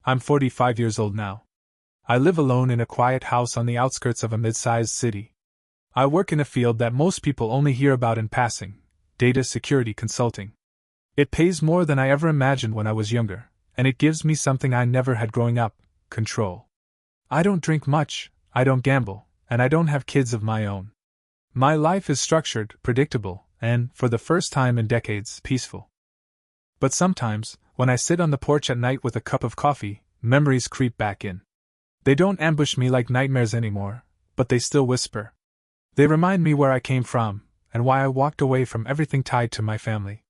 I'm 45 years old now. I live alone in a quiet house on the outskirts of a mid-sized city. I work in a field that most people only hear about in passing: data security consulting. It pays more than I ever imagined when I was younger, and it gives me something I never had growing up: control. I don't drink much, I don't gamble, and I don't have kids of my own. My life is structured, predictable, and, for the first time in decades, peaceful. But sometimes, when I sit on the porch at night with a cup of coffee, memories creep back in. They don't ambush me like nightmares anymore, but they still whisper. They remind me where I came from, and why I walked away from everything tied to my family.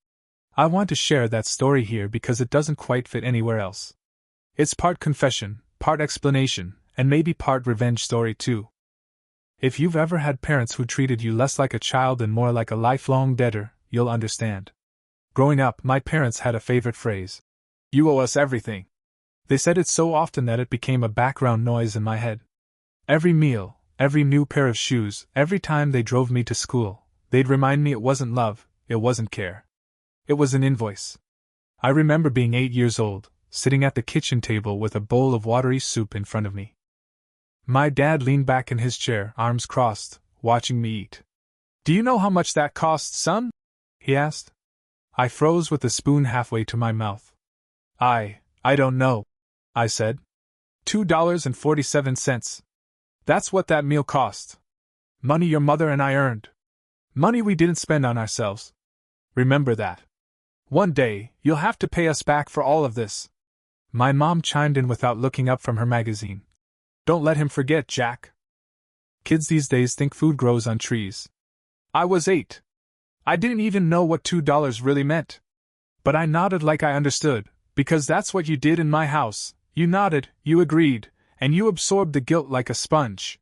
I want to share that story here because it doesn't quite fit anywhere else. It's part confession, part explanation, and maybe part revenge story too. If you've ever had parents who treated you less like a child and more like a lifelong debtor, you'll understand. Growing up, my parents had a favorite phrase: "You owe us everything." They said it so often that it became a background noise in my head. Every meal, every new pair of shoes, every time they drove me to school, they'd remind me it wasn't love, it wasn't care. It was an invoice. I remember being 8 years old, sitting at the kitchen table with a bowl of watery soup in front of me. My dad leaned back in his chair, arms crossed, watching me eat. "Do you know how much that costs, son?" he asked. I froze with the spoon halfway to my mouth. I don't know," I said. $2.47. That's what that meal cost. Money your mother and I earned. Money we didn't spend on ourselves. Remember that. One day, you'll have to pay us back for all of this." My mom chimed in without looking up from her magazine. "Don't let him forget, Jack. Kids these days think food grows on trees." I was 8. I didn't even know what $2 really meant. But I nodded like I understood, because that's what you did in my house. You nodded, you agreed, and you absorbed the guilt like a sponge.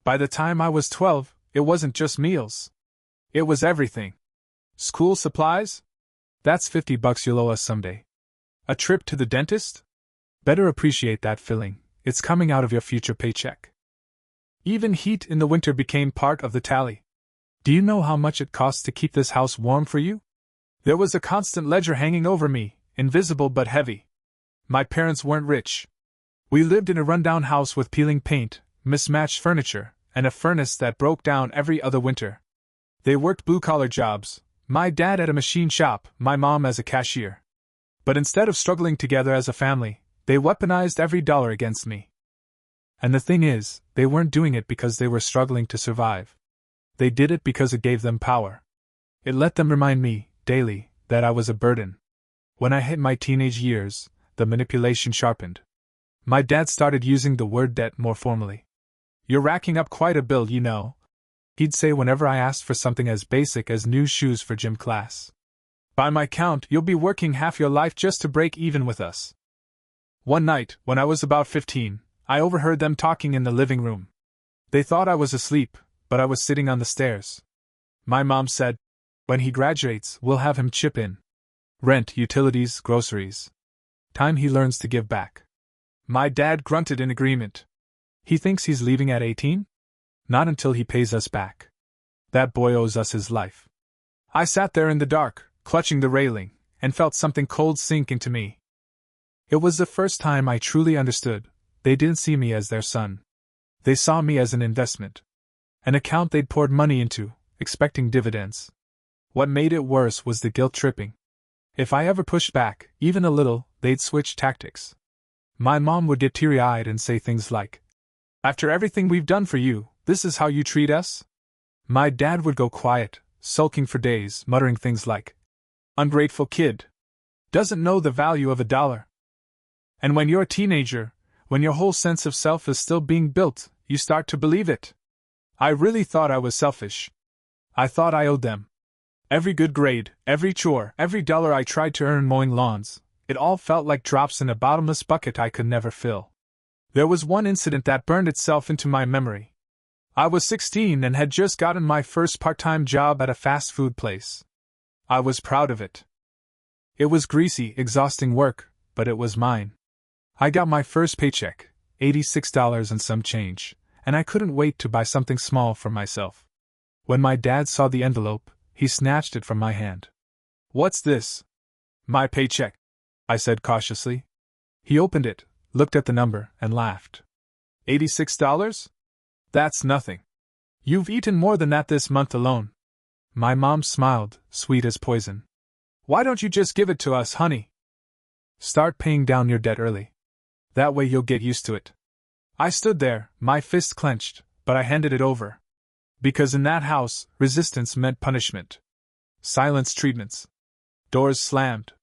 By the time I was 12, it wasn't just meals. It was everything. School supplies? That's $50 you'll owe us someday. A trip to the dentist? Better appreciate that filling, it's coming out of your future paycheck. Even heat in the winter became part of the tally. Do you know how much it costs to keep this house warm for you? There was a constant ledger hanging over me, invisible but heavy. My parents weren't rich. We lived in a rundown house with peeling paint, mismatched furniture, and a furnace that broke down every other winter. They worked blue-collar jobs, my dad at a machine shop, my mom as a cashier. But instead of struggling together as a family, they weaponized every dollar against me. And the thing is, they weren't doing it because they were struggling to survive. They did it because it gave them power. It let them remind me, daily, that I was a burden. When I hit my teenage years, the manipulation sharpened. My dad started using the word debt more formally. "You're racking up quite a bill, you know," he'd say whenever I asked for something as basic as new shoes for gym class. "By my count, you'll be working half your life just to break even with us." One night, when I was about 15, I overheard them talking in the living room. They thought I was asleep, but I was sitting on the stairs. My mom said, "When he graduates, we'll have him chip in. Rent, utilities, groceries. Time he learns to give back." My dad grunted in agreement. "He thinks he's leaving at 18? Not until he pays us back. That boy owes us his life." I sat there in the dark, clutching the railing, and felt something cold sink into me. It was the first time I truly understood. They didn't see me as their son. They saw me as an investment. An account they'd poured money into, expecting dividends. What made it worse was the guilt tripping. If I ever pushed back, even a little, they'd switch tactics. My mom would get teary-eyed and say things like, "After everything we've done for you, this is how you treat us?" My dad would go quiet, sulking for days, muttering things like, "Ungrateful kid. Doesn't know the value of $1. And when you're a teenager, when your whole sense of self is still being built, you start to believe it. I really thought I was selfish. I thought I owed them. Every good grade, every chore, every dollar I tried to earn mowing lawns, it all felt like drops in a bottomless bucket I could never fill. There was one incident that burned itself into my memory. I was 16 and had just gotten my first part-time job at a fast food place. I was proud of it. It was greasy, exhausting work, but it was mine. I got my first paycheck, $86 and some change, and I couldn't wait to buy something small for myself. When my dad saw the envelope, he snatched it from my hand. "What's this?" "My paycheck," I said cautiously. He opened it, looked at the number, and laughed. $86? That's nothing. You've eaten more than that this month alone. My mom smiled, sweet as poison. Why don't you just give it to us, honey? Start paying down your debt early. That way you'll get used to it. I stood there, my fist clenched, but I handed it over. Because in that house, resistance meant punishment. Silence treatments. Doors slammed.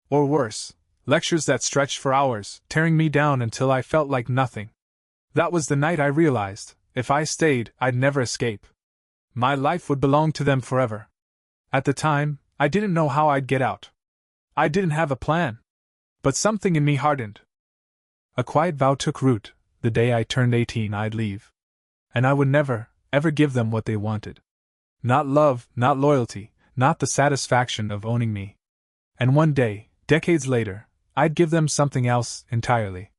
Or worse, lectures that stretched for hours, tearing me down until I felt like nothing. That was the night I realized, if I stayed, I'd never escape. My life would belong to them forever. At the time, I didn't know how I'd get out. I didn't have a plan. But something in me hardened. A quiet vow took root: the day I turned 18 I'd leave. And I would never, ever give them what they wanted. Not love, not loyalty, not the satisfaction of owning me. And one day, decades later, I'd give them something else entirely.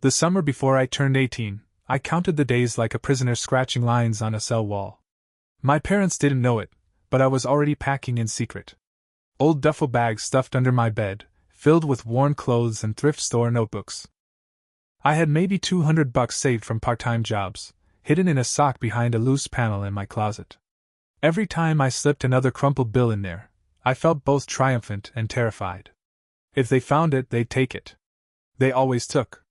The summer before I turned 18, I counted the days like a prisoner scratching lines on a cell wall. My parents didn't know it, but I was already packing in secret. Old duffel bags stuffed under my bed, filled with worn clothes and thrift store notebooks. I had maybe $200 saved from part-time jobs, hidden in a sock behind a loose panel in my closet. Every time I slipped another crumpled bill in there, I felt both triumphant and terrified. If they found it, they'd take it. They always took.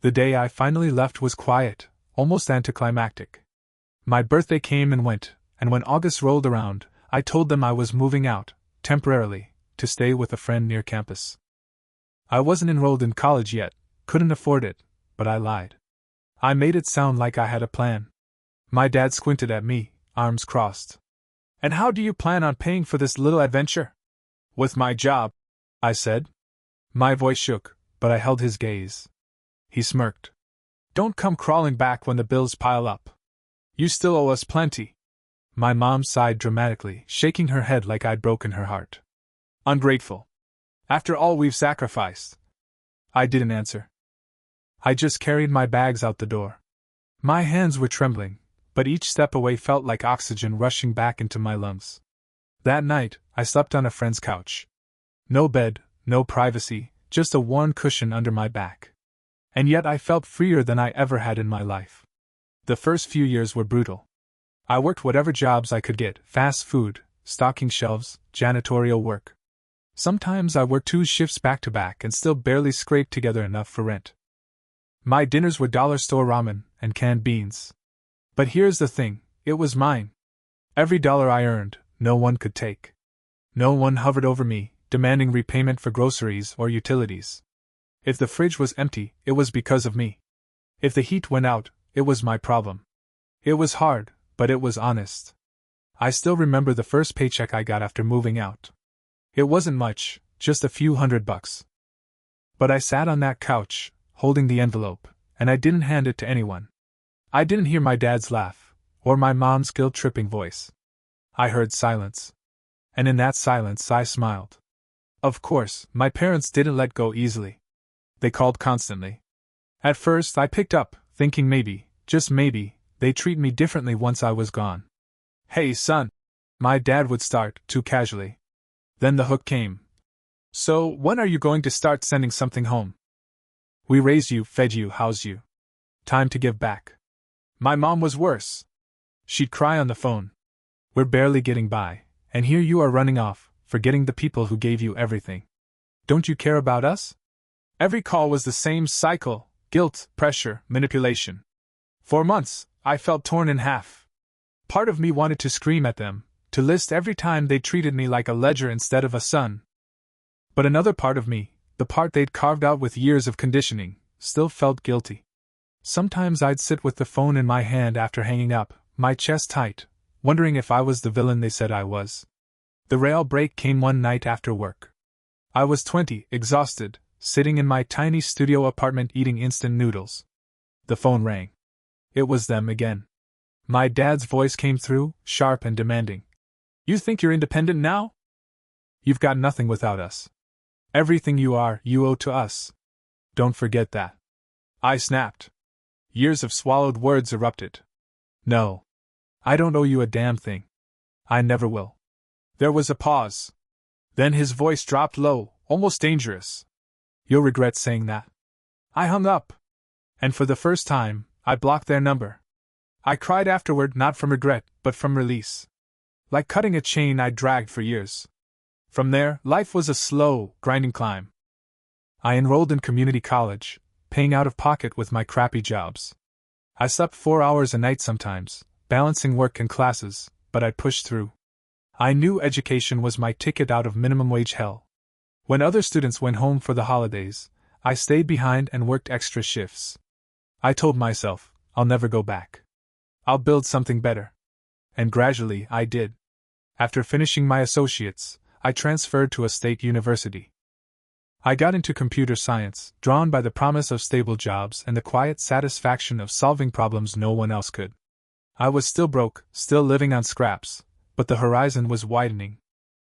The day I finally left was quiet, almost anticlimactic. My birthday came and went, and when August rolled around, I told them I was moving out, temporarily, to stay with a friend near campus. I wasn't enrolled in college yet, couldn't afford it, but I lied. I made it sound like I had a plan. My dad squinted at me, arms crossed. And how do you plan on paying for this little adventure? With my job, I said. My voice shook, but I held his gaze. He smirked. Don't come crawling back when the bills pile up. You still owe us plenty. My mom sighed dramatically, shaking her head like I'd broken her heart. Ungrateful. After all we've sacrificed. I didn't answer. I just carried my bags out the door. My hands were trembling, but each step away felt like oxygen rushing back into my lungs. That night, I slept on a friend's couch. No bed, no privacy, just a worn cushion under my back. And yet I felt freer than I ever had in my life. The first few years were brutal. I worked whatever jobs I could get: fast food, stocking shelves, janitorial work. Sometimes I worked 2 shifts back to back and still barely scraped together enough for rent. My dinners were dollar store ramen and canned beans. But here's the thing, it was mine. Every dollar I earned, no one could take. No one hovered over me, demanding repayment for groceries or utilities. If the fridge was empty, it was because of me. If the heat went out, it was my problem. It was hard, but it was honest. I still remember the first paycheck I got after moving out. It wasn't much, just a few $100. But I sat on that couch, holding the envelope, and I didn't hand it to anyone. I didn't hear my dad's laugh, or my mom's guilt-tripping voice. I heard silence. And in that silence I smiled. Of course, my parents didn't let go easily. They called constantly. At first I picked up, thinking maybe, just maybe, they'd treat me differently once I was gone. Hey son, my dad would start, too casually. Then the hook came. So, when are you going to start sending something home? We raised you, fed you, housed you. Time to give back. My mom was worse. She'd cry on the phone. We're barely getting by, and here you are running off, forgetting the people who gave you everything. Don't you care about us? Every call was the same cycle: guilt, pressure, manipulation. For months, I felt torn in half. Part of me wanted to scream at them, to list every time they treated me like a ledger instead of a son. But another part of me, the part they'd carved out with years of conditioning, still felt guilty. Sometimes I'd sit with the phone in my hand after hanging up, my chest tight, wondering if I was the villain they said I was. The rail break came one night after work. I was 20, exhausted, sitting in my tiny studio apartment eating instant noodles. The phone rang. It was them again. My dad's voice came through, sharp and demanding. You think you're independent now? You've got nothing without us. Everything you are, you owe to us. Don't forget that. I snapped. Years of swallowed words erupted. No. I don't owe you a damn thing. I never will. There was a pause. Then his voice dropped low, almost dangerous. You'll regret saying that. I hung up. And for the first time, I blocked their number. I cried afterward, not from regret, but from release. Like cutting a chain I'd dragged for years. From there, life was a slow, grinding climb. I enrolled in community college, paying out of pocket with my crappy jobs. I slept 4 hours a night sometimes, balancing work and classes, but I pushed through. I knew education was my ticket out of minimum wage hell. When other students went home for the holidays, I stayed behind and worked extra shifts. I told myself, I'll never go back. I'll build something better. And gradually, I did. After finishing my associates, I transferred to a state university. I got into computer science, drawn by the promise of stable jobs and the quiet satisfaction of solving problems no one else could. I was still broke, still living on scraps, but the horizon was widening.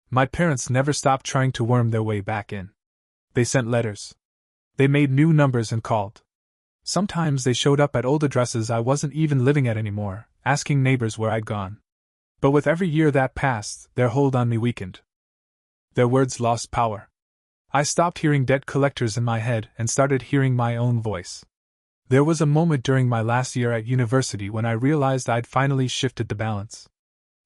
My parents never stopped trying to worm their way back in. They sent letters. They made new numbers and called. Sometimes they showed up at old addresses I wasn't even living at anymore, asking neighbors where I'd gone. But with every year that passed, their hold on me weakened. Their words lost power. I stopped hearing debt collectors in my head and started hearing my own voice. There was a moment during my last year at university when I realized I'd finally shifted the balance.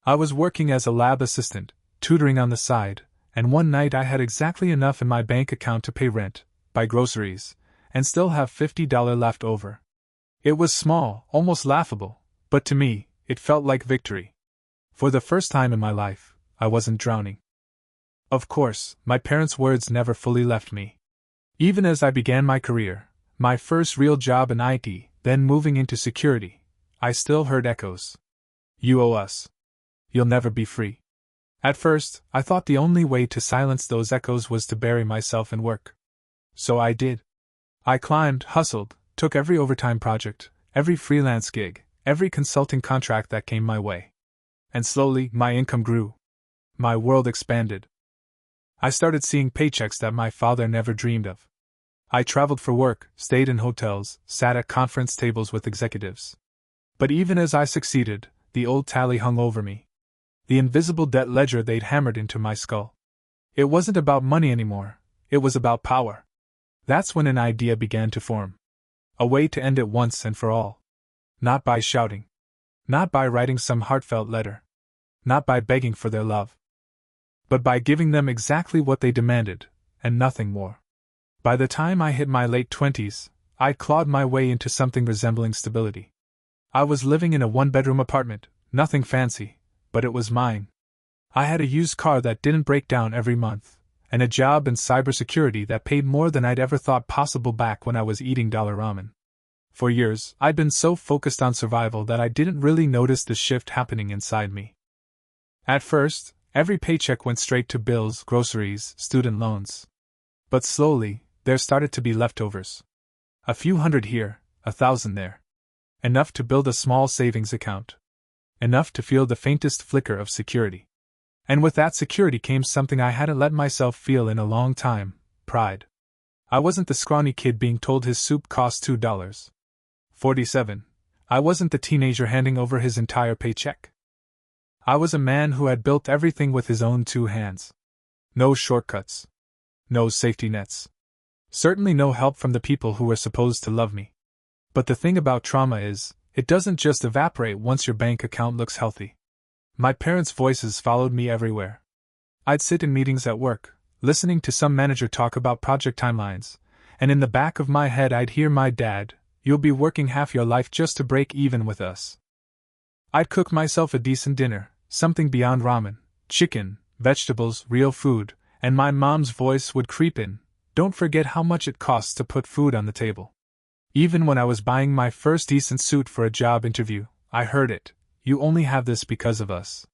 I was working as a lab assistant, tutoring on the side, and one night I had exactly enough in my bank account to pay rent, buy groceries, and still have $50 left over. It was small, almost laughable, but to me, it felt like victory. For the first time in my life, I wasn't drowning. Of course, my parents' words never fully left me. Even as I began my career, my first real job in IT, then moving into security, I still heard echoes. You owe us. You'll never be free. At first, I thought the only way to silence those echoes was to bury myself in work. So I did. I climbed, hustled, took every overtime project, every freelance gig, every consulting contract that came my way. And slowly, my income grew. My world expanded. I started seeing paychecks that my father never dreamed of. I traveled for work, stayed in hotels, sat at conference tables with executives. But even as I succeeded, the old tally hung over me. The invisible debt ledger they'd hammered into my skull. It wasn't about money anymore, it was about power. That's when an idea began to form. A way to end it once and for all. Not by shouting. Not by writing some heartfelt letter. Not by begging for their love. But by giving them exactly what they demanded, and nothing more. By the time I hit my late 20s, I'd clawed my way into something resembling stability. I was living in a one-bedroom apartment, nothing fancy, but it was mine. I had a used car that didn't break down every month, and a job in cybersecurity that paid more than I'd ever thought possible back when I was eating dollar ramen. For years, I'd been so focused on survival that I didn't really notice the shift happening inside me. At first, every paycheck went straight to bills, groceries, student loans. But slowly, there started to be leftovers. A few hundred here, 1,000 there. Enough to build a small savings account. Enough to feel the faintest flicker of security. And with that security came something I hadn't let myself feel in a long time: pride. I wasn't the scrawny kid being told his soup cost $2.47. I wasn't the teenager handing over his entire paycheck. I was a man who had built everything with his own 2 hands. No shortcuts. No safety nets. Certainly no help from the people who were supposed to love me. But the thing about trauma is, it doesn't just evaporate once your bank account looks healthy. My parents' voices followed me everywhere. I'd sit in meetings at work, listening to some manager talk about project timelines, and in the back of my head I'd hear my dad, "You'll be working half your life just to break even with us." I'd cook myself a decent dinner, something beyond ramen, chicken, vegetables, real food, and my mom's voice would creep in, "Don't forget how much it costs to put food on the table." Even when I was buying my first decent suit for a job interview, I heard it: "You only have this because of us.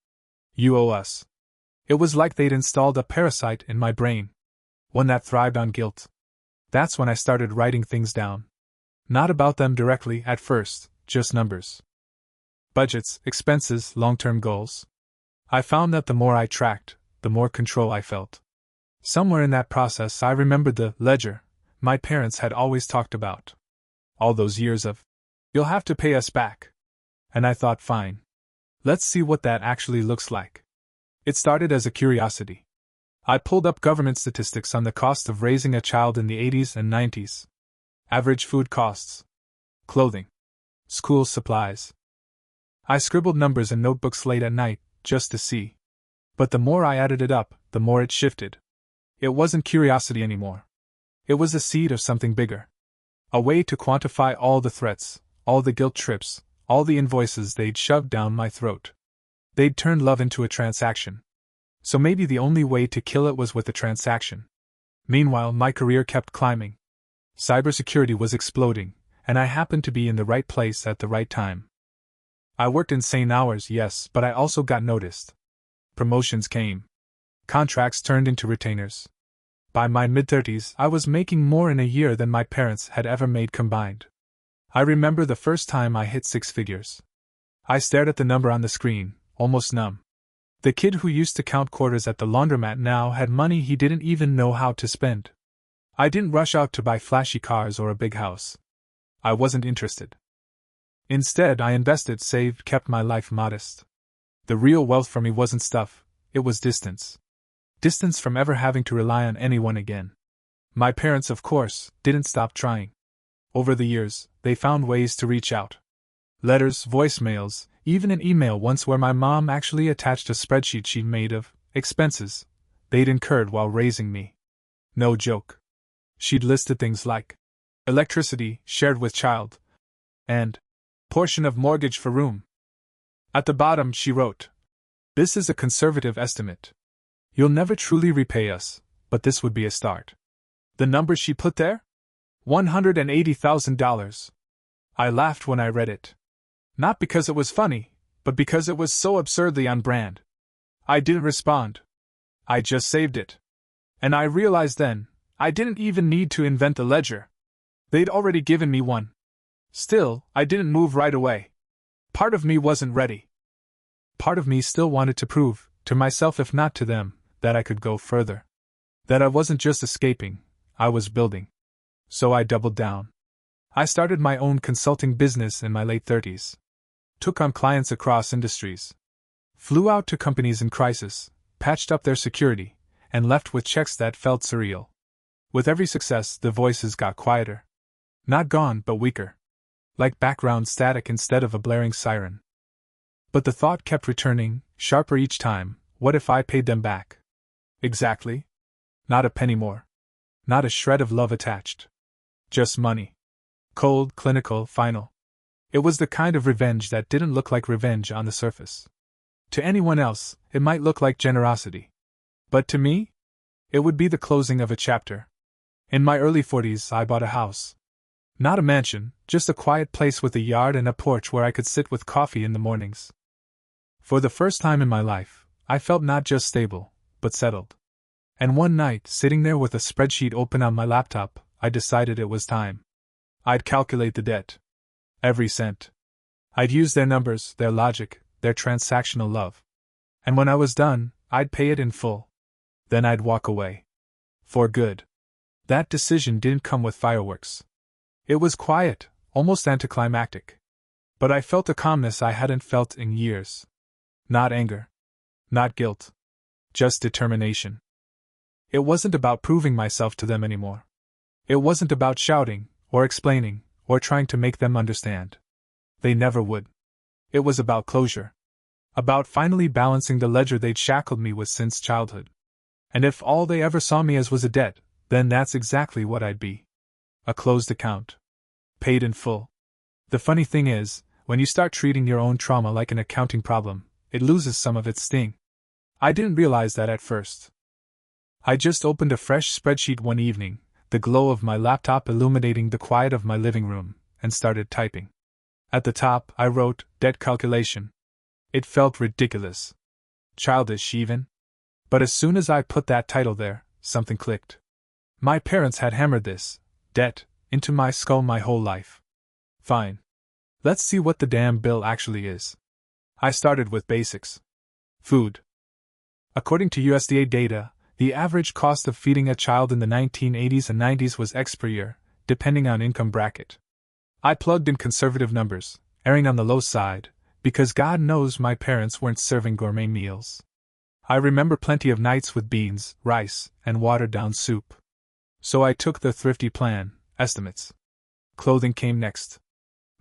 You owe us." It was like they'd installed a parasite in my brain. One that thrived on guilt. That's when I started writing things down. Not about them directly at first, just numbers. Budgets, expenses, long-term goals. I found that the more I tracked, the more control I felt. Somewhere in that process I remembered the ledger my parents had always talked about. All those years of, "You'll have to pay us back." And I thought, fine. Let's see what that actually looks like. It started as a curiosity. I pulled up government statistics on the cost of raising a child in the 80s and 90s. Average food costs. Clothing. School supplies. I scribbled numbers in notebooks late at night, just to see. But the more I added it up, the more it shifted. It wasn't curiosity anymore. It was the seed of something bigger. A way to quantify all the threats, all the guilt trips, all the invoices they'd shoved down my throat. They'd turned love into a transaction. So maybe the only way to kill it was with a transaction. Meanwhile, my career kept climbing. Cybersecurity was exploding, and I happened to be in the right place at the right time. I worked insane hours, yes, but I also got noticed. Promotions came. Contracts turned into retainers. By my mid-30s, I was making more in a year than my parents had ever made combined. I remember the first time I hit 6 figures. I stared at the number on the screen, almost numb. The kid who used to count quarters at the laundromat now had money he didn't even know how to spend. I didn't rush out to buy flashy cars or a big house. I wasn't interested. Instead, I invested, saved, kept my life modest. The real wealth for me wasn't stuff, it was distance. Distance from ever having to rely on anyone again. My parents, of course, didn't stop trying. Over the years, they found ways to reach out. Letters, voicemails, even an email once where my mom actually attached a spreadsheet she'd made of expenses they'd incurred while raising me. No joke. She'd listed things like electricity shared with child and portion of mortgage for room. At the bottom she wrote, "This is a conservative estimate. You'll never truly repay us, but this would be a start." The number she put there? $180,000. I laughed when I read it. Not because it was funny, but because it was so absurdly on brand. I didn't respond. I just saved it. And I realized then, I didn't even need to invent a ledger. They'd already given me one. Still, I didn't move right away. Part of me wasn't ready. Part of me still wanted to prove, to myself if not to them, that I could go further. That I wasn't just escaping, I was building. So I doubled down. I started my own consulting business in my late 30s. Took on clients across industries. Flew out to companies in crisis, patched up their security, and left with checks that felt surreal. With every success, the voices got quieter. Not gone, but weaker. Like background static instead of a blaring siren. But the thought kept returning, sharper each time, what if I paid them back? Exactly. Not a penny more. Not a shred of love attached. Just money. Cold, clinical, final. It was the kind of revenge that didn't look like revenge on the surface. To anyone else, it might look like generosity. But to me, it would be the closing of a chapter. In my early 40s, I bought a house. Not a mansion, just a quiet place with a yard and a porch where I could sit with coffee in the mornings. For the first time in my life, I felt not just stable, but settled. And one night, sitting there with a spreadsheet open on my laptop, I decided it was time. I'd calculate the debt. Every cent. I'd use their numbers, their logic, their transactional love. And when I was done, I'd pay it in full. Then I'd walk away. For good. That decision didn't come with fireworks. It was quiet, almost anticlimactic. But I felt a calmness I hadn't felt in years. Not anger. Not guilt. Just determination. It wasn't about proving myself to them anymore. It wasn't about shouting, or explaining, or trying to make them understand. They never would. It was about closure. About finally balancing the ledger they'd shackled me with since childhood. And if all they ever saw me as was a debt, then that's exactly what I'd be. A closed account. Paid in full. The funny thing is, when you start treating your own trauma like an accounting problem, it loses some of its sting. I didn't realize that at first. I just opened a fresh spreadsheet one evening, the glow of my laptop illuminating the quiet of my living room, and started typing. At the top, I wrote, debt calculation. It felt ridiculous. Childish even. But as soon as I put that title there, something clicked. My parents had hammered this, debt, into my skull my whole life. Fine. Let's see what the damn bill actually is. I started with basics. Food. According to USDA data, the average cost of feeding a child in the 1980s and 90s was X per year, depending on income bracket. I plugged in conservative numbers, erring on the low side, because God knows my parents weren't serving gourmet meals. I remember plenty of nights with beans, rice, and watered-down soup. So I took the thrifty plan, estimates. Clothing came next.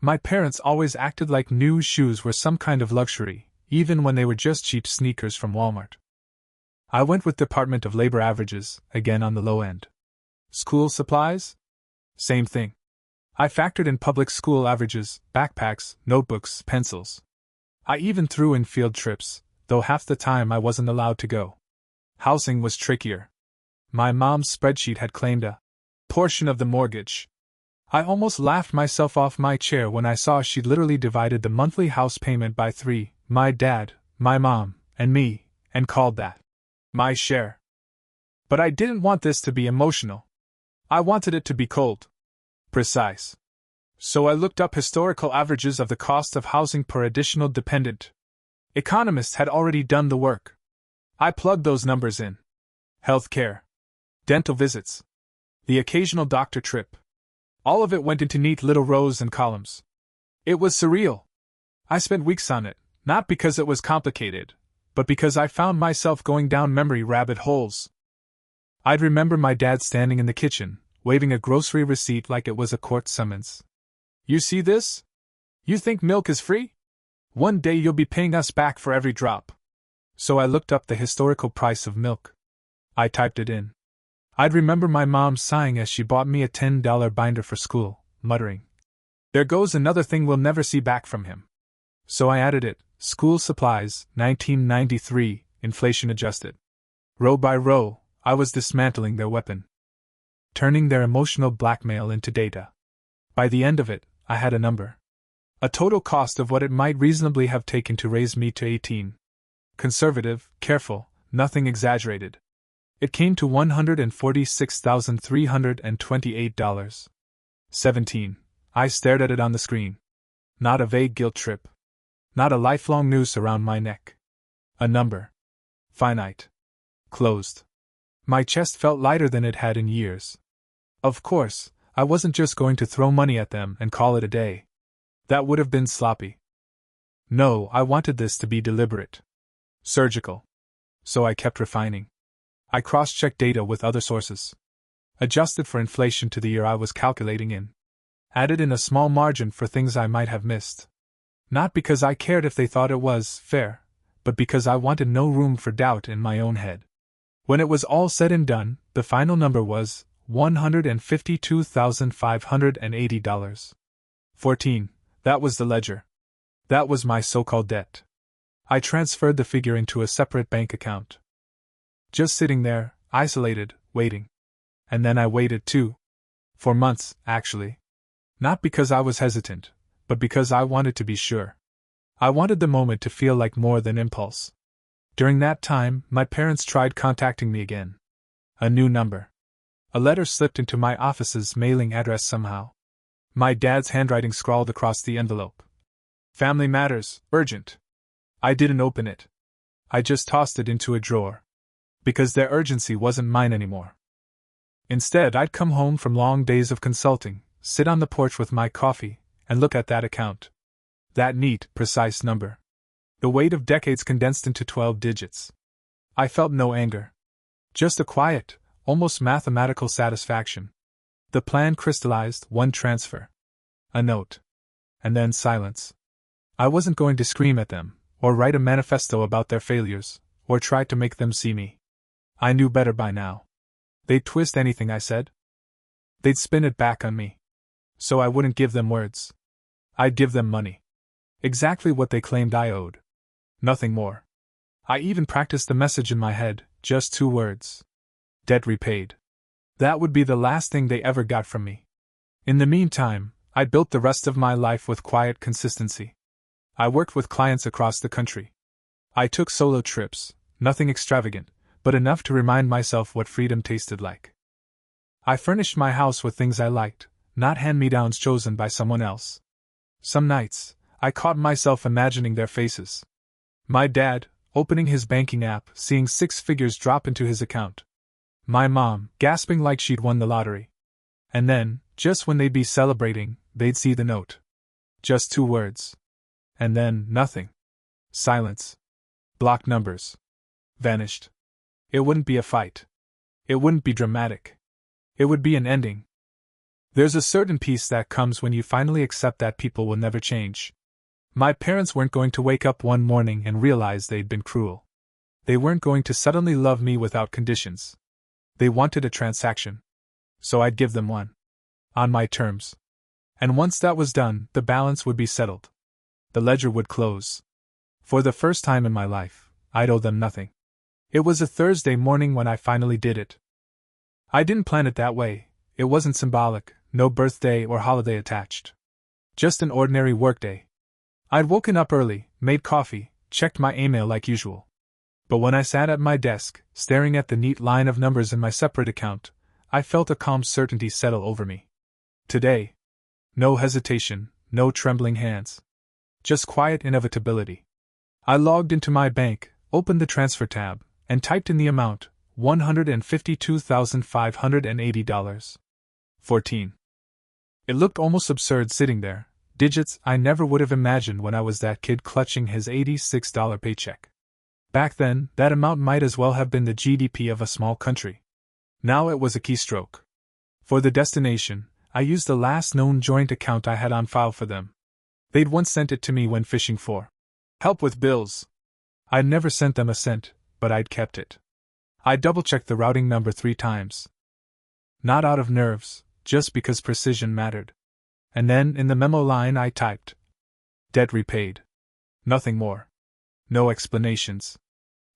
My parents always acted like new shoes were some kind of luxury, even when they were just cheap sneakers from Walmart. I went with Department of Labor averages, again on the low end. School supplies? Same thing. I factored in public school averages, backpacks, notebooks, pencils. I even threw in field trips, though half the time I wasn't allowed to go. Housing was trickier. My mom's spreadsheet had claimed a portion of the mortgage. I almost laughed myself off my chair when I saw she'd literally divided the monthly house payment by 3, my dad, my mom, and me, and called that my share. But I didn't want this to be emotional. I wanted it to be cold. Precise. So I looked up historical averages of the cost of housing per additional dependent. Economists had already done the work. I plugged those numbers in. Health care. Dental visits. The occasional doctor trip. All of it went into neat little rows and columns. It was surreal. I spent weeks on it, not because it was complicated, but because I found myself going down memory rabbit holes. I'd remember my dad standing in the kitchen, waving a grocery receipt like it was a court summons. You see this? You think milk is free? One day you'll be paying us back for every drop. So I looked up the historical price of milk. I typed it in. I'd remember my mom sighing as she bought me a $10 binder for school, muttering, "There goes another thing we'll never see back from him." So I added it, school supplies, 1993, inflation adjusted. Row by row, I was dismantling their weapon. Turning their emotional blackmail into data. By the end of it, I had a number. A total cost of what it might reasonably have taken to raise me to 18. Conservative, careful, nothing exaggerated. It came to $146,328. 17. I stared at it on the screen. Not a vague guilt trip. Not a lifelong noose around my neck. A number. Finite. Closed. My chest felt lighter than it had in years. Of course, I wasn't just going to throw money at them and call it a day. That would have been sloppy. No, I wanted this to be deliberate. Surgical. So I kept refining. I cross-checked data with other sources. Adjusted for inflation to the year I was calculating in. Added in a small margin for things I might have missed. Not because I cared if they thought it was fair, but because I wanted no room for doubt in my own head. When it was all said and done, the final number was $152,580. 14. That was the ledger. That was my so-called debt. I transferred the figure into a separate bank account. Just sitting there, isolated, waiting. And then I waited too. For months, actually. Not because I was hesitant, but because I wanted to be sure. I wanted the moment to feel like more than impulse. During that time, my parents tried contacting me again. A new number. A letter slipped into my office's mailing address somehow. My dad's handwriting scrawled across the envelope. Family matters, urgent. I didn't open it. I just tossed it into a drawer. Because their urgency wasn't mine anymore. Instead, I'd come home from long days of consulting, sit on the porch with my coffee, and look at that account. That neat, precise number. The weight of decades condensed into 12 digits. I felt no anger. Just a quiet, almost mathematical satisfaction. The plan crystallized, one transfer. A note. And then silence. I wasn't going to scream at them, or write a manifesto about their failures, or try to make them see me. I knew better by now. They'd twist anything I said. They'd spin it back on me. So I wouldn't give them words. I'd give them money. Exactly what they claimed I owed. Nothing more. I even practiced the message in my head, just 2 words. Debt repaid. That would be the last thing they ever got from me. In the meantime, I built the rest of my life with quiet consistency. I worked with clients across the country. I took solo trips, nothing extravagant, but enough to remind myself what freedom tasted like. I furnished my house with things I liked, not hand-me-downs chosen by someone else. Some nights, I caught myself imagining their faces. My dad, opening his banking app, seeing 6 figures drop into his account. My mom, gasping like she'd won the lottery. And then, just when they'd be celebrating, they'd see the note. Just 2 words. And then, nothing. Silence. Blocked numbers. Vanished. It wouldn't be a fight. It wouldn't be dramatic. It would be an ending. There's a certain peace that comes when you finally accept that people will never change. My parents weren't going to wake up one morning and realize they'd been cruel. They weren't going to suddenly love me without conditions. They wanted a transaction. So I'd give them one. On my terms. And once that was done, the balance would be settled. The ledger would close. For the first time in my life, I'd owe them nothing. It was a Thursday morning when I finally did it. I didn't plan it that way. It wasn't symbolic, no birthday or holiday attached. Just an ordinary workday. I'd woken up early, made coffee, checked my email like usual. But when I sat at my desk, staring at the neat line of numbers in my separate account, I felt a calm certainty settle over me. Today. No hesitation, no trembling hands. Just quiet inevitability. I logged into my bank, opened the transfer tab, and typed in the amount, $152,580. 14. It looked almost absurd sitting there, digits I never would have imagined when I was that kid clutching his $86 paycheck. Back then, that amount might as well have been the GDP of a small country. Now it was a keystroke. For the destination, I used the last known joint account I had on file for them. They'd once sent it to me when fishing for help with bills. I'd never sent them a cent, but I'd kept it. I double-checked the routing number 3 times. Not out of nerves, just because precision mattered. And then, in the memo line I typed, debt repaid. Nothing more. No explanations.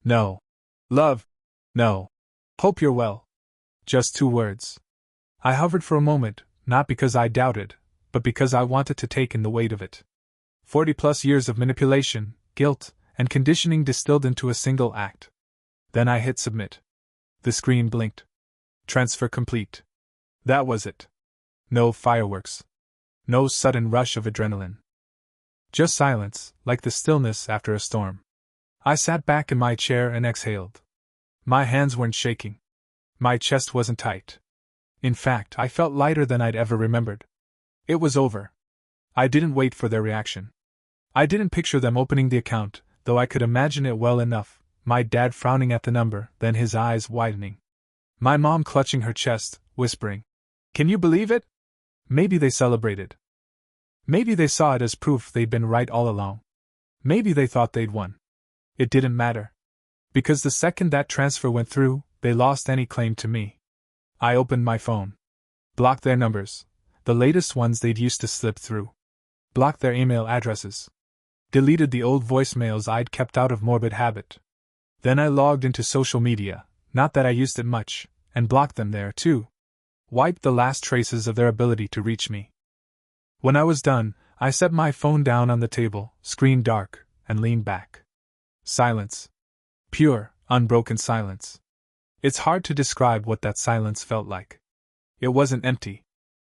No love. No hope you're well. Just 2 words. I hovered for a moment, not because I doubted, but because I wanted to take in the weight of it. 40+ years of manipulation, guilt, and conditioning distilled into a single act. Then I hit submit. The screen blinked. Transfer complete. That was it. No fireworks. No sudden rush of adrenaline. Just silence, like the stillness after a storm. I sat back in my chair and exhaled. My hands weren't shaking. My chest wasn't tight. In fact, I felt lighter than I'd ever remembered. It was over. I didn't wait for their reaction. I didn't picture them opening the account, though I could imagine it well enough, my dad frowning at the number, then his eyes widening. My mom clutching her chest, whispering, "Can you believe it?" Maybe they celebrated. Maybe they saw it as proof they'd been right all along. Maybe they thought they'd won. It didn't matter. Because the second that transfer went through, they lost any claim to me. I opened my phone. Blocked their numbers, the latest ones they'd used to slip through. Blocked their email addresses. Deleted the old voicemails I'd kept out of morbid habit. Then I logged into social media, not that I used it much, and blocked them there too. Wiped the last traces of their ability to reach me. When I was done, I set my phone down on the table, screen dark, and leaned back. Silence. Pure, unbroken silence. It's hard to describe what that silence felt like. It wasn't empty.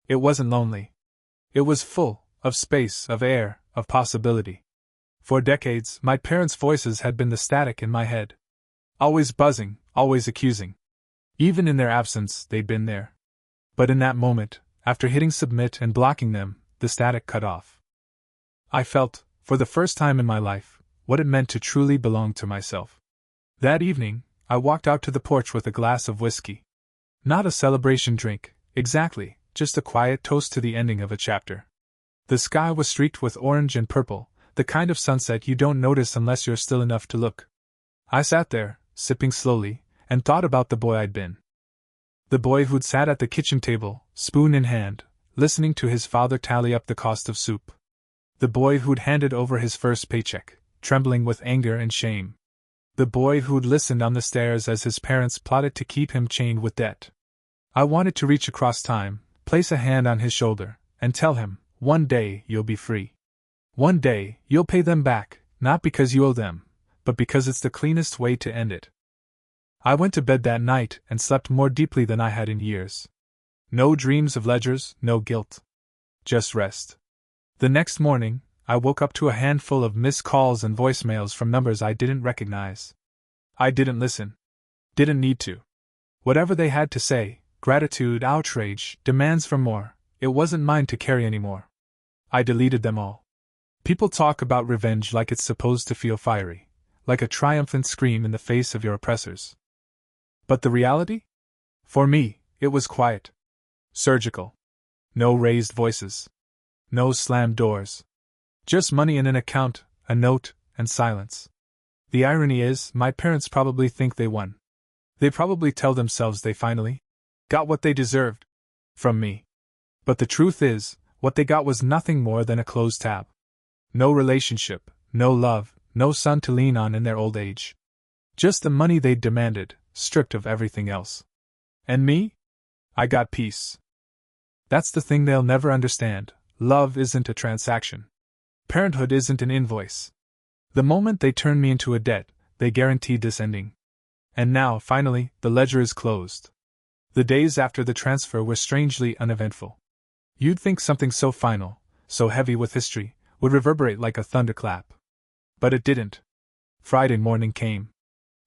It wasn't lonely. It was full of space, of air, of possibility. For decades, my parents' voices had been the static in my head. Always buzzing, always accusing. Even in their absence, they'd been there. But in that moment, after hitting submit and blocking them, the static cut off. I felt, for the first time in my life, what it meant to truly belong to myself. That evening, I walked out to the porch with a glass of whiskey. Not a celebration drink, exactly, just a quiet toast to the ending of a chapter. The sky was streaked with orange and purple, the kind of sunset you don't notice unless you're still enough to look. I sat there, sipping slowly, and thought about the boy I'd been. The boy who'd sat at the kitchen table, spoon in hand, listening to his father tally up the cost of soup. The boy who'd handed over his first paycheck, trembling with anger and shame. The boy who'd listened on the stairs as his parents plotted to keep him chained with debt. I wanted to reach across time, place a hand on his shoulder, and tell him, one day you'll be free. One day you'll pay them back, not because you owe them, but because it's the cleanest way to end it. I went to bed that night and slept more deeply than I had in years. No dreams of ledgers, no guilt. Just rest. The next morning, I woke up to a handful of missed calls and voicemails from numbers I didn't recognize. I didn't listen. Didn't need to. Whatever they had to say, gratitude, outrage, demands for more, it wasn't mine to carry anymore. I deleted them all. People talk about revenge like it's supposed to feel fiery, like a triumphant scream in the face of your oppressors. But the reality? For me, it was quiet. Surgical. No raised voices. No slammed doors. Just money in an account, a note, and silence. The irony is, my parents probably think they won. They probably tell themselves they finally got what they deserved from me. But the truth is, what they got was nothing more than a closed tab. No relationship, no love, no son to lean on in their old age. Just the money they'd demanded, stripped of everything else. And me? I got peace. That's the thing they'll never understand. Love isn't a transaction. Parenthood isn't an invoice. The moment they turned me into a debt, they guaranteed this ending. And now, finally, the ledger is closed. The days after the transfer were strangely uneventful. You'd think something so final, so heavy with history, would reverberate like a thunderclap. But it didn't. Friday morning came.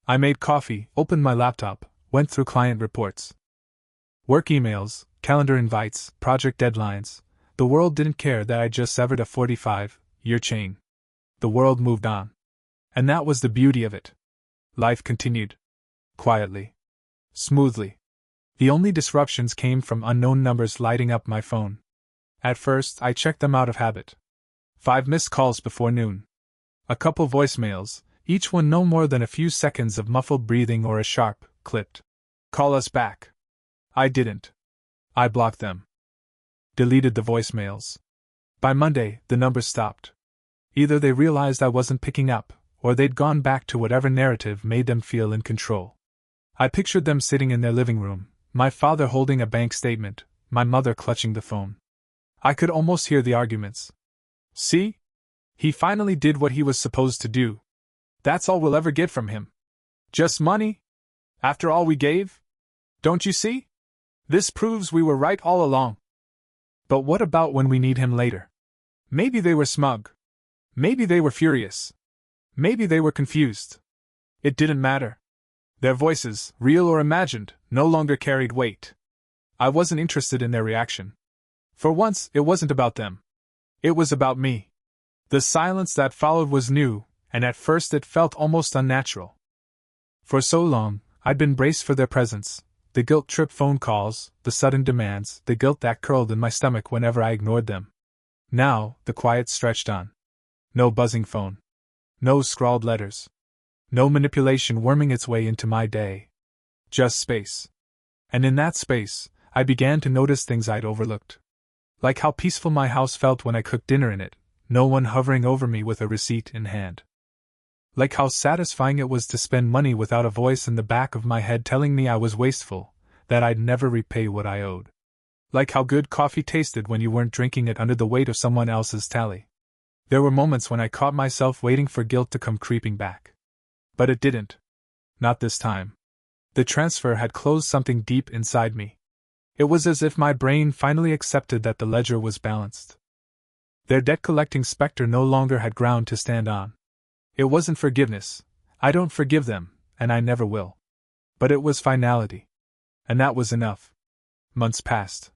I made coffee, opened my laptop, went through client reports. Work emails, calendar invites, project deadlines. The world didn't care that I just severed a 45-year chain. The world moved on. And that was the beauty of it. Life continued. Quietly. Smoothly. The only disruptions came from unknown numbers lighting up my phone. At first, I checked them out of habit. 5 missed calls before noon. A couple voicemails, each one no more than a few seconds of muffled breathing or a sharp, clipped, "Call us back." I didn't. I blocked them. Deleted the voicemails. By Monday, the numbers stopped. Either they realized I wasn't picking up, or they'd gone back to whatever narrative made them feel in control. I pictured them sitting in their living room, my father holding a bank statement, my mother clutching the phone. I could almost hear the arguments. See? He finally did what he was supposed to do. That's all we'll ever get from him. Just money? After all we gave? Don't you see? This proves we were right all along. But what about when we need him later? Maybe they were smug. Maybe they were furious. Maybe they were confused. It didn't matter. Their voices, real or imagined, no longer carried weight. I wasn't interested in their reaction. For once, it wasn't about them. It was about me. The silence that followed was new, and at first it felt almost unnatural. For so long, I'd been braced for their presence. The guilt-tripped phone calls, the sudden demands, the guilt that curled in my stomach whenever I ignored them. Now, the quiet stretched on. No buzzing phone. No scrawled letters. No manipulation worming its way into my day. Just space. And in that space, I began to notice things I'd overlooked. Like how peaceful my house felt when I cooked dinner in it, no one hovering over me with a receipt in hand. Like how satisfying it was to spend money without a voice in the back of my head telling me I was wasteful, that I'd never repay what I owed. Like how good coffee tasted when you weren't drinking it under the weight of someone else's tally. There were moments when I caught myself waiting for guilt to come creeping back. But it didn't. Not this time. The transfer had closed something deep inside me. It was as if my brain finally accepted that the ledger was balanced. Their debt-collecting specter no longer had ground to stand on. It wasn't forgiveness. I don't forgive them, and I never will. But it was finality. And that was enough. Months passed.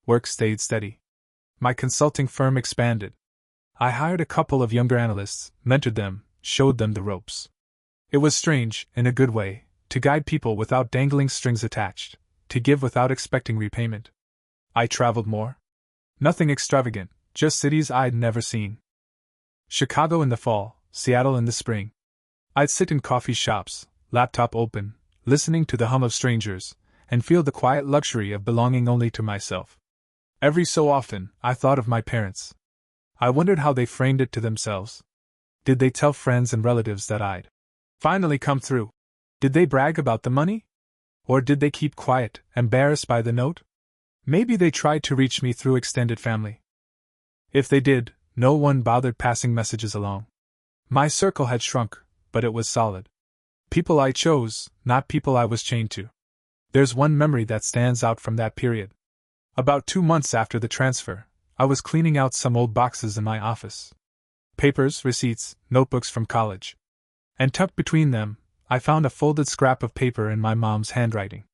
Work stayed steady. My consulting firm expanded. I hired a couple of younger analysts, mentored them, showed them the ropes. It was strange, in a good way, to guide people without dangling strings attached, to give without expecting repayment. I traveled more. Nothing extravagant, just cities I'd never seen. Chicago in the fall, Seattle in the spring. I'd sit in coffee shops, laptop open, listening to the hum of strangers, and feel the quiet luxury of belonging only to myself. Every so often, I thought of my parents. I wondered how they framed it to themselves. Did they tell friends and relatives that I'd finally come through? Did they brag about the money? Or did they keep quiet, embarrassed by the note? Maybe they tried to reach me through extended family. If they did, no one bothered passing messages along. My circle had shrunk, but it was solid. People I chose, not people I was chained to. There's one memory that stands out from that period. About 2 months after the transfer, I was cleaning out some old boxes in my office. Papers, receipts, notebooks from college. And tucked between them, I found a folded scrap of paper in my mom's handwriting.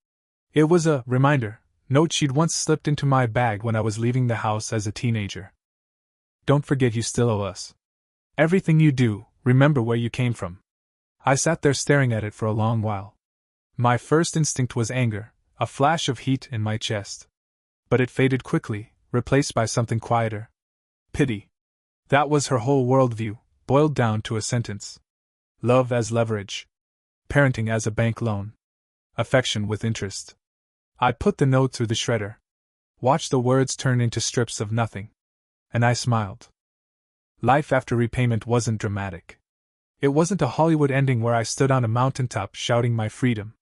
It was a reminder, note she'd once slipped into my bag when I was leaving the house as a teenager. Don't forget you still owe us. Everything you do, remember where you came from. I sat there staring at it for a long while. My first instinct was anger, a flash of heat in my chest. But it faded quickly, replaced by something quieter. Pity. That was her whole worldview, boiled down to a sentence. Love as leverage. Parenting as a bank loan. Affection with interest. I put the note through the shredder. Watched the words turn into strips of nothing. And I smiled. Life after repayment wasn't dramatic. It wasn't a Hollywood ending where I stood on a mountaintop shouting my freedom.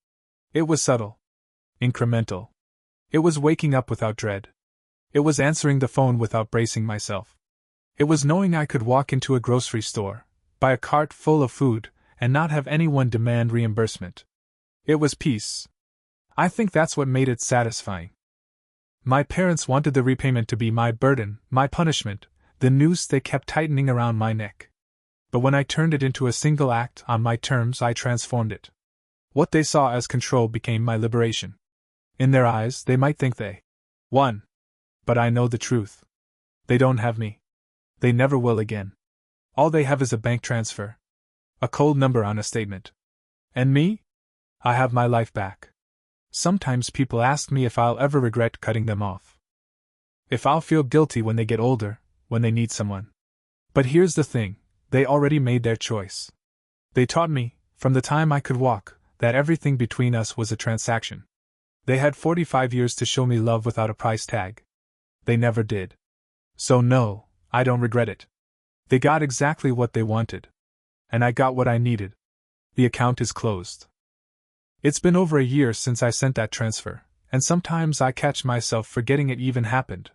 It was subtle. Incremental. It was waking up without dread. It was answering the phone without bracing myself. It was knowing I could walk into a grocery store, buy a cart full of food, and not have anyone demand reimbursement. It was peace. I think that's what made it satisfying. My parents wanted the repayment to be my burden, my punishment, the noose they kept tightening around my neck. But when I turned it into a single act on my terms, I transformed it. What they saw as control became my liberation. In their eyes, they might think they won. But I know the truth. They don't have me. They never will again. All they have is a bank transfer. A cold number on a statement. And me? I have my life back. Sometimes people ask me if I'll ever regret cutting them off. If I'll feel guilty when they get older, when they need someone. But here's the thing, they already made their choice. They taught me, from the time I could walk, that everything between us was a transaction. They had 45 years to show me love without a price tag. They never did. So no, I don't regret it. They got exactly what they wanted. And I got what I needed. The account is closed. It's been over a year since I sent that transfer, and sometimes I catch myself forgetting it even happened.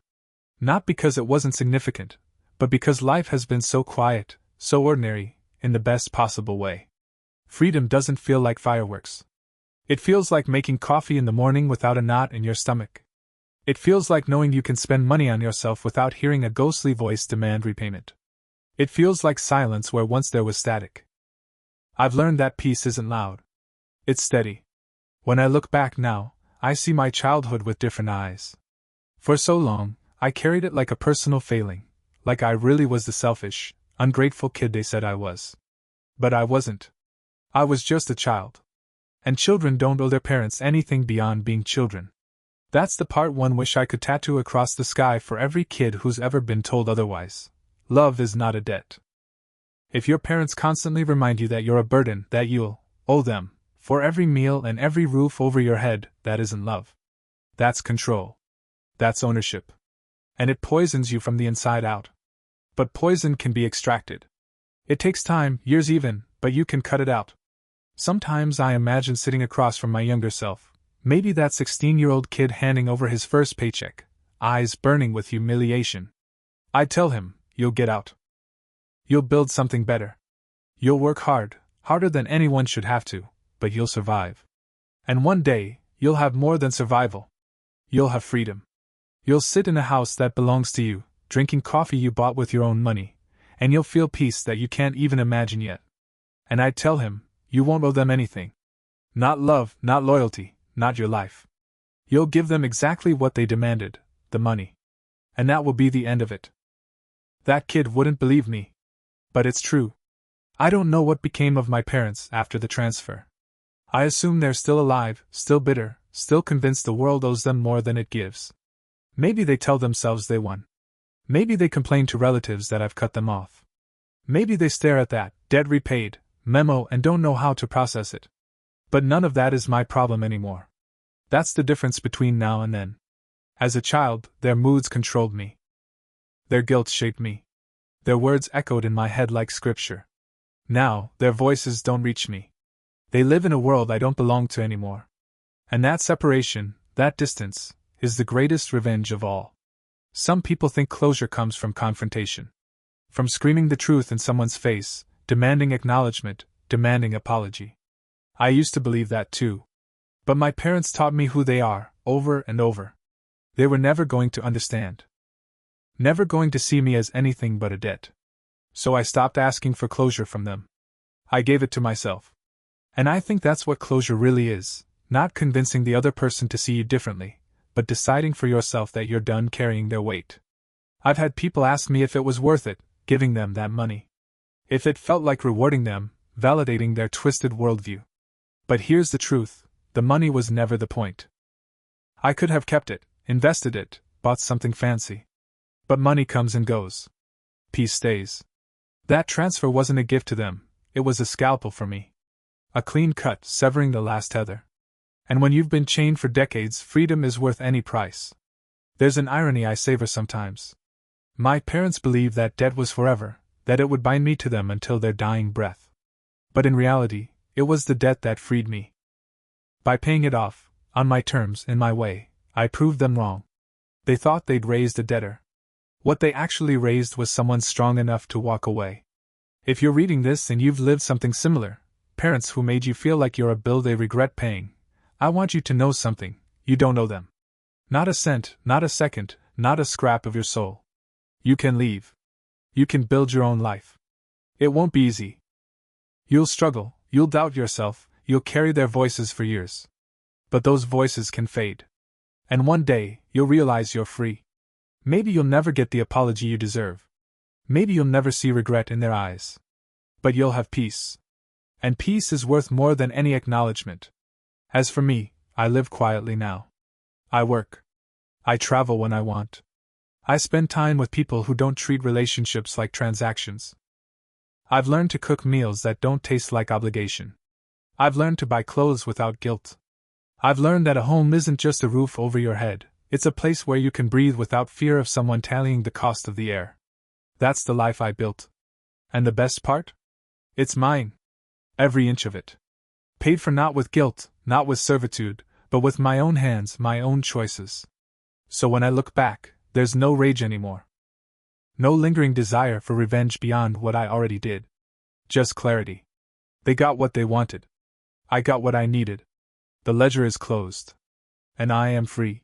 Not because it wasn't significant, but because life has been so quiet, so ordinary, in the best possible way. Freedom doesn't feel like fireworks. It feels like making coffee in the morning without a knot in your stomach. It feels like knowing you can spend money on yourself without hearing a ghostly voice demand repayment. It feels like silence where once there was static. I've learned that peace isn't loud. It's steady. When I look back now, I see my childhood with different eyes. For so long, I carried it like a personal failing, like I really was the selfish, ungrateful kid they said I was. But I wasn't. I was just a child. And children don't owe their parents anything beyond being children. That's the part one wish I could tattoo across the sky for every kid who's ever been told otherwise. Love is not a debt. If your parents constantly remind you that you're a burden, that you'll owe them for every meal and every roof over your head, that isn't love. That's control. That's ownership. And it poisons you from the inside out. But poison can be extracted. It takes time, years even, but you can cut it out. Sometimes I imagine sitting across from my younger self, maybe that 16-year-old kid handing over his first paycheck, eyes burning with humiliation. I'd tell him, you'll get out. You'll build something better. You'll work hard, harder than anyone should have to, but you'll survive. And one day, you'll have more than survival. You'll have freedom. You'll sit in a house that belongs to you, drinking coffee you bought with your own money, and you'll feel peace that you can't even imagine yet. And I'd tell him, you won't owe them anything. Not love, not loyalty, not your life. You'll give them exactly what they demanded, the money. And that will be the end of it. That kid wouldn't believe me. But it's true. I don't know what became of my parents after the transfer. I assume they're still alive, still bitter, still convinced the world owes them more than it gives. Maybe they tell themselves they won. Maybe they complain to relatives that I've cut them off. Maybe they stare at that debt repaid memo and don't know how to process it. But none of that is my problem anymore. That's the difference between now and then. As a child, their moods controlled me. Their guilt shaped me. Their words echoed in my head like scripture. Now, their voices don't reach me. They live in a world I don't belong to anymore. And that separation, that distance, is the greatest revenge of all. Some people think closure comes from confrontation. From screaming the truth in someone's face, demanding acknowledgement, demanding apology. I used to believe that too. But my parents taught me who they are, over and over. They were never going to understand. Never going to see me as anything but a debt. So I stopped asking for closure from them. I gave it to myself. And I think that's what closure really is, not convincing the other person to see you differently, but deciding for yourself that you're done carrying their weight. I've had people ask me if it was worth it, giving them that money. If it felt like rewarding them, validating their twisted worldview. But here's the truth, the money was never the point. I could have kept it, invested it, bought something fancy. But money comes and goes. Peace stays. That transfer wasn't a gift to them, it was a scalpel for me. A clean cut, severing the last tether. And when you've been chained for decades, freedom is worth any price. There's an irony I savor sometimes. My parents believed that debt was forever, that it would bind me to them until their dying breath. But in reality, it was the debt that freed me. By paying it off, on my terms, in my way, I proved them wrong. They thought they'd raised a debtor. What they actually raised was someone strong enough to walk away. If you're reading this and you've lived something similar, parents who made you feel like you're a bill they regret paying, I want you to know something: you don't owe them. Not a cent, not a second, not a scrap of your soul. You can leave. You can build your own life. It won't be easy. You'll struggle, you'll doubt yourself, you'll carry their voices for years. But those voices can fade. And one day, you'll realize you're free. Maybe you'll never get the apology you deserve. Maybe you'll never see regret in their eyes. But you'll have peace. And peace is worth more than any acknowledgement. As for me, I live quietly now. I work. I travel when I want. I spend time with people who don't treat relationships like transactions. I've learned to cook meals that don't taste like obligation. I've learned to buy clothes without guilt. I've learned that a home isn't just a roof over your head, it's a place where you can breathe without fear of someone tallying the cost of the air. That's the life I built. And the best part? It's mine. Every inch of it. Paid for not with guilt, not with servitude, but with my own hands, my own choices. So when I look back, there's no rage anymore. No lingering desire for revenge beyond what I already did. Just clarity. They got what they wanted. I got what I needed. The ledger is closed. And I am free.